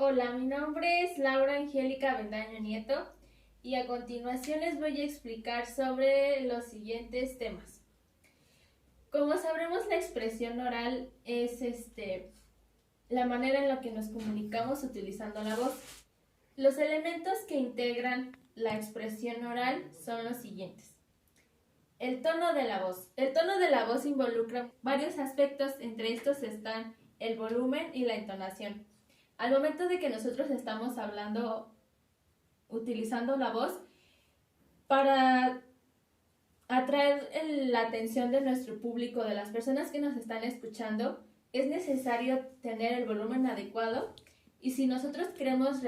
Hola, mi nombre es Laura Angélica Avendaño Nieto y a continuación les voy a explicar sobre los siguientes temas. Como sabremos, la expresión oral es la manera en la que nos comunicamos utilizando la voz. Los elementos que integran la expresión oral son los siguientes. El tono de la voz. El tono de la voz involucra varios aspectos, entre estos están el volumen y la entonación. Al momento de que nosotros estamos hablando, utilizando la voz para atraer la atención de nuestro público, de las personas que nos están escuchando, es necesario tener el volumen adecuado, y si nosotros queremos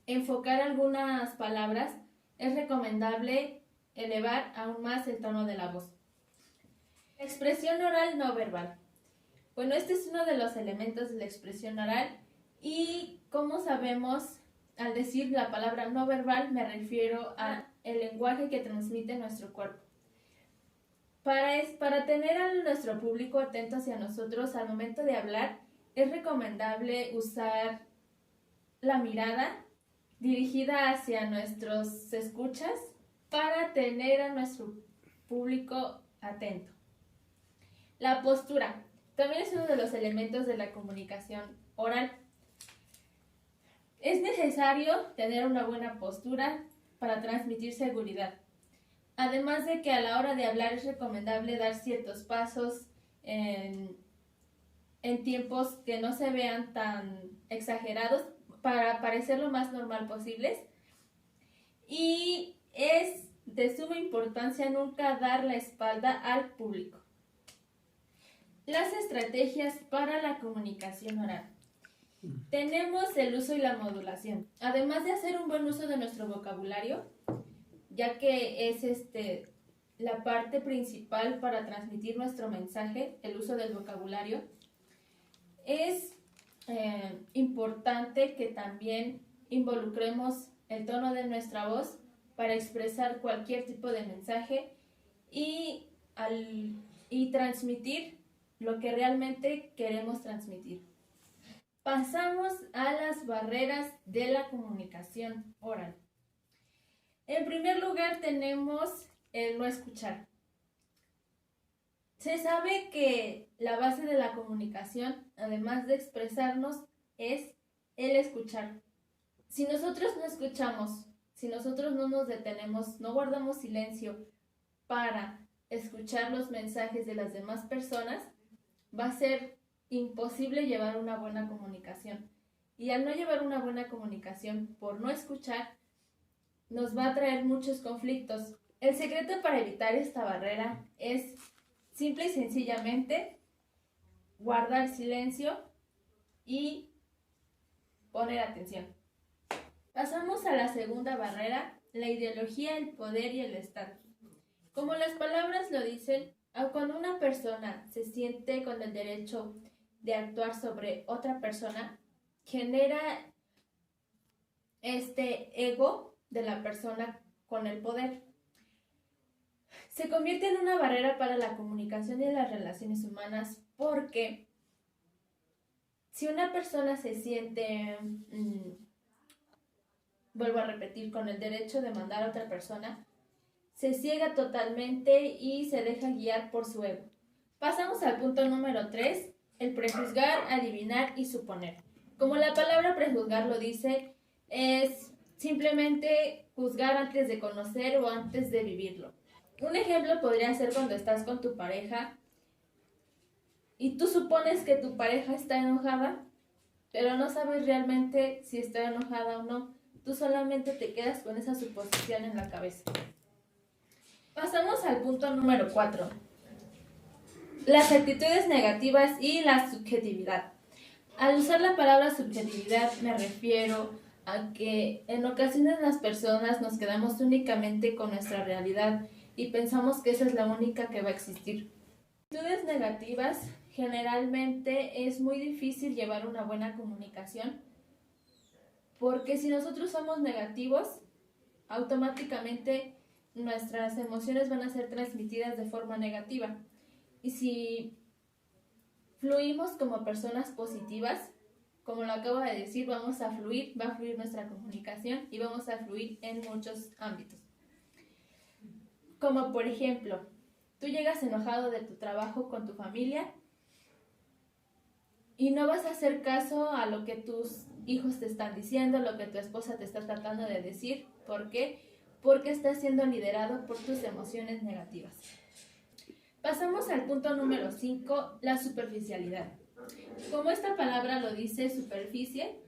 enfocar algunas palabras, es recomendable elevar aún más el tono de la voz. Expresión oral no verbal. Bueno, este es uno de los elementos de la expresión oral, y como sabemos, al decir la palabra no verbal me refiero al lenguaje que transmite nuestro cuerpo. Para tener a nuestro público atento hacia nosotros al momento de hablar, es recomendable usar la mirada dirigida hacia nuestros escuchas para tener a nuestro público atento. La postura también es uno de los elementos de la comunicación oral. Es necesario tener una buena postura para transmitir seguridad. Además de que a la hora de hablar es recomendable dar ciertos pasos en tiempos que no se vean tan exagerados para parecer lo más normal posibles. Y es de suma importancia nunca dar la espalda al público. Las estrategias para la comunicación oral. Tenemos el uso y la modulación. Además de hacer un buen uso de nuestro vocabulario, ya que es la parte principal para transmitir nuestro mensaje, el uso del vocabulario, es importante que también involucremos el tono de nuestra voz para expresar cualquier tipo de mensaje y transmitir lo que realmente queremos transmitir. Pasamos a las barreras de la comunicación oral. En primer lugar tenemos el no escuchar. Se sabe que la base de la comunicación, además de expresarnos, es el escuchar. Si nosotros no escuchamos, si nosotros no nos detenemos, no guardamos silencio para escuchar los mensajes de las demás personas, va a ser imposible llevar una buena comunicación. Y al no llevar una buena comunicación por no escuchar, nos va a traer muchos conflictos. El secreto para evitar esta barrera es simple y sencillamente guardar silencio y poner atención. Pasamos a la segunda barrera, la ideología, el poder y el estatus. Como las palabras lo dicen, cuando una persona se siente con el derecho de actuar sobre otra persona, genera este ego de la persona con el poder. Se convierte en una barrera para la comunicación y las relaciones humanas, porque si una persona se siente, vuelvo a repetir, con el derecho de mandar a otra persona, se ciega totalmente y se deja guiar por su ego. Pasamos al punto número 3, el prejuzgar, adivinar y suponer. Como la palabra prejuzgar lo dice, es simplemente juzgar antes de conocer o antes de vivirlo. Un ejemplo podría ser cuando estás con tu pareja y tú supones que tu pareja está enojada, pero no sabes realmente si está enojada o no. Tú solamente te quedas con esa suposición en la cabeza. Pasamos al punto número 4. Las actitudes negativas y la subjetividad. Al usar la palabra subjetividad me refiero a que en ocasiones las personas nos quedamos únicamente con nuestra realidad y pensamos que esa es la única que va a existir. Actitudes negativas, generalmente es muy difícil llevar una buena comunicación, porque si nosotros somos negativos, automáticamente nuestras emociones van a ser transmitidas de forma negativa. Y si fluimos como personas positivas. Como lo acabo de decir, vamos a fluir, va a fluir nuestra comunicación y vamos a fluir en muchos ámbitos. Como por ejemplo, tú llegas enojado de tu trabajo con tu familia y no vas a hacer caso a lo que tus hijos te están diciendo, lo que tu esposa te está tratando de decir. ¿Por qué? Porque estás siendo liderado por tus emociones negativas. Pasamos al punto número 5, la superficialidad. Como esta palabra lo dice, superficie,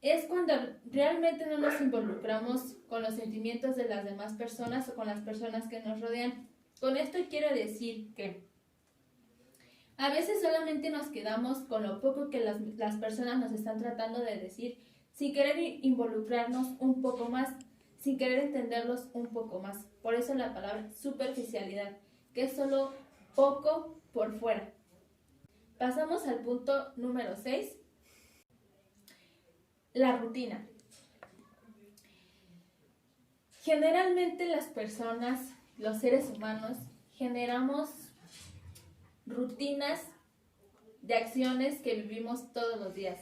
es cuando realmente no nos involucramos con los sentimientos de las demás personas o con las personas que nos rodean. Con esto quiero decir que a veces solamente nos quedamos con lo poco que las personas nos están tratando de decir, sin querer involucrarnos un poco más, sin querer entenderlos un poco más. Por eso la palabra superficialidad, que es solo poco por fuera. Pasamos al punto número 6, la rutina. Generalmente las personas, los seres humanos, generamos rutinas de acciones que vivimos todos los días.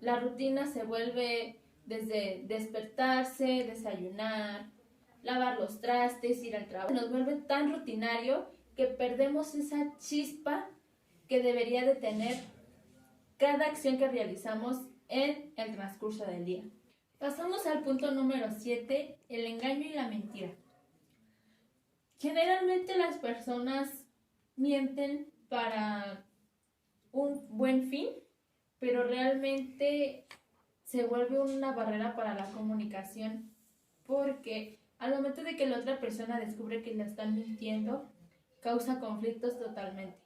La rutina se vuelve desde despertarse, desayunar, lavar los trastes, ir al trabajo. Nos vuelve tan rutinario que perdemos esa chispa que debería de tener cada acción que realizamos en el transcurso del día. Pasamos al punto número 7, el engaño y la mentira. Generalmente las personas mienten para un buen fin, pero realmente se vuelve una barrera para la comunicación, porque al momento de que la otra persona descubre que le están mintiendo, causa conflictos totalmente.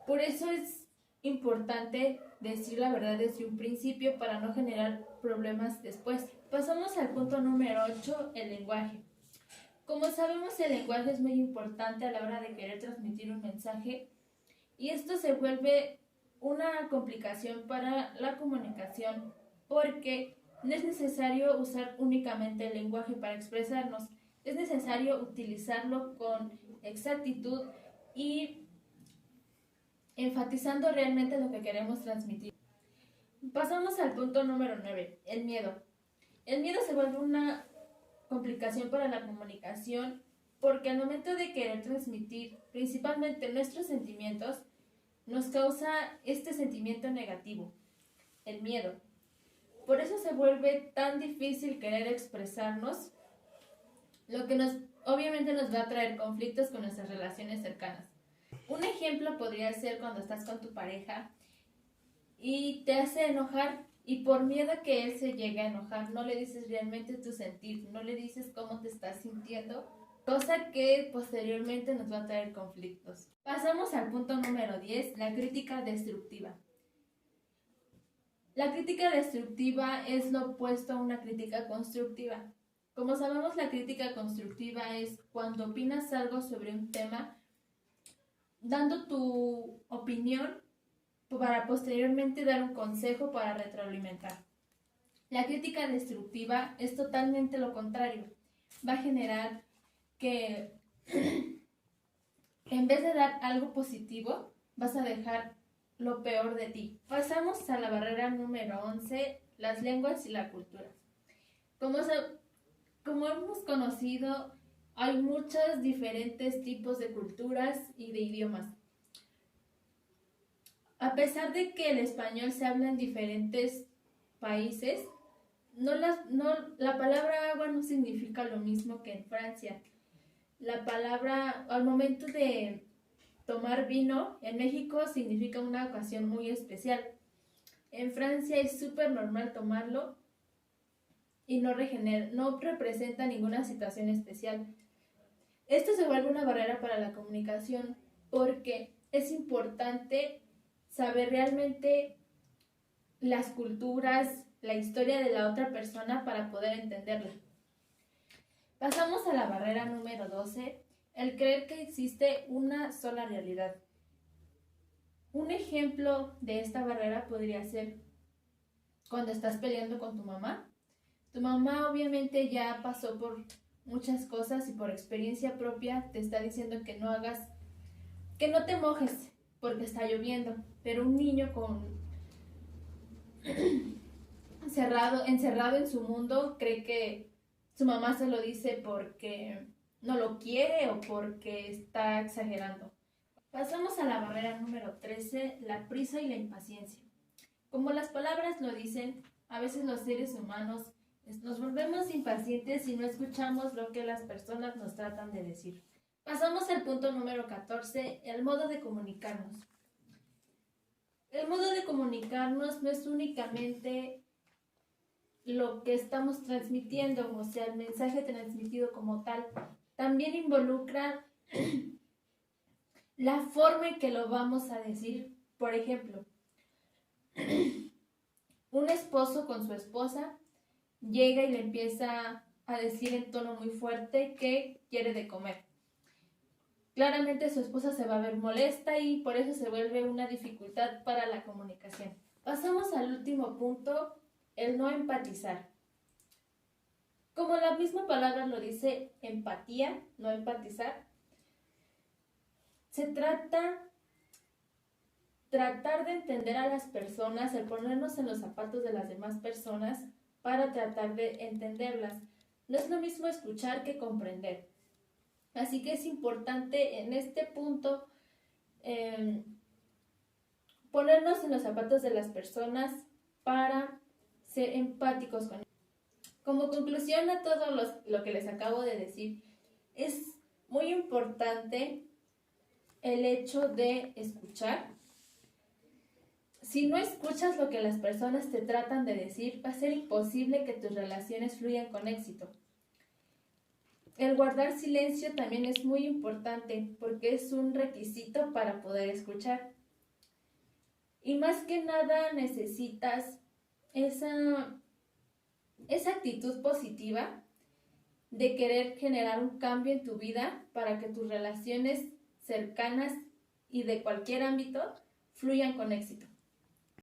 Por eso es importante decir la verdad desde un principio para no generar problemas después. Pasamos al punto número 8, el lenguaje. Como sabemos, el lenguaje es muy importante a la hora de querer transmitir un mensaje y esto se vuelve una complicación para la comunicación porque no es necesario usar únicamente el lenguaje para expresarnos, es necesario utilizarlo con exactitud y enfatizando realmente lo que queremos transmitir. Pasamos al punto número 9, el miedo. El miedo se vuelve una complicación para la comunicación porque al momento de querer transmitir principalmente nuestros sentimientos, nos causa este sentimiento negativo, el miedo. Por eso se vuelve tan difícil querer expresarnos, lo que obviamente nos va a traer conflictos con nuestras relaciones cercanas. Un ejemplo podría ser cuando estás con tu pareja y te hace enojar y por miedo a que él se llegue a enojar, no le dices realmente tu sentir, no le dices cómo te estás sintiendo, cosa que posteriormente nos va a traer conflictos. Pasamos al punto número 10, la crítica destructiva. La crítica destructiva es lo opuesto a una crítica constructiva. Como sabemos, la crítica constructiva es cuando opinas algo sobre un tema, dando tu opinión para posteriormente dar un consejo para retroalimentar. La crítica destructiva es totalmente lo contrario. Va a generar que en vez de dar algo positivo, vas a dejar lo peor de ti. Pasamos a la barrera número 11, las lenguas y la cultura. Como hemos conocido, hay muchos diferentes tipos de culturas y de idiomas. A pesar de que el español se habla en diferentes países, la palabra agua no significa lo mismo que en Francia. La palabra, al momento de tomar vino, en México significa una ocasión muy especial. En Francia es súper normal tomarlo y no representa ninguna situación especial. Esto se vuelve una barrera para la comunicación porque es importante saber realmente las culturas, la historia de la otra persona para poder entenderla. Pasamos a la barrera número 12, el creer que existe una sola realidad. Un ejemplo de esta barrera podría ser cuando estás peleando con tu mamá. Tu mamá obviamente ya pasó por muchas cosas y por experiencia propia te está diciendo que no te mojes, porque está lloviendo, pero un niño encerrado en su mundo cree que su mamá se lo dice porque no lo quiere o porque está exagerando. Pasamos a la barrera número 13, la prisa y la impaciencia. Como las palabras lo dicen, a veces los seres humanos nos volvemos impacientes y no escuchamos lo que las personas nos tratan de decir. Pasamos al punto número 14, el modo de comunicarnos. El modo de comunicarnos no es únicamente lo que estamos transmitiendo, o sea, el mensaje transmitido como tal. También involucra la forma en que lo vamos a decir. Por ejemplo, un esposo con su esposa llega y le empieza a decir en tono muy fuerte que quiere de comer. Claramente su esposa se va a ver molesta y por eso se vuelve una dificultad para la comunicación. Pasamos al último punto, el no empatizar. Como la misma palabra lo dice, empatía, no empatizar, se tratar de entender a las personas, el ponernos en los zapatos de las demás personas para tratar de entenderlas. No es lo mismo escuchar que comprender. Así que es importante en este punto ponernos en los zapatos de las personas para ser empáticos con ellos. Como conclusión a todo lo que les acabo de decir, es muy importante el hecho de escuchar. Si no escuchas lo que las personas te tratan de decir, va a ser imposible que tus relaciones fluyan con éxito. El guardar silencio también es muy importante porque es un requisito para poder escuchar. Y más que nada necesitas esa actitud positiva de querer generar un cambio en tu vida para que tus relaciones cercanas y de cualquier ámbito fluyan con éxito.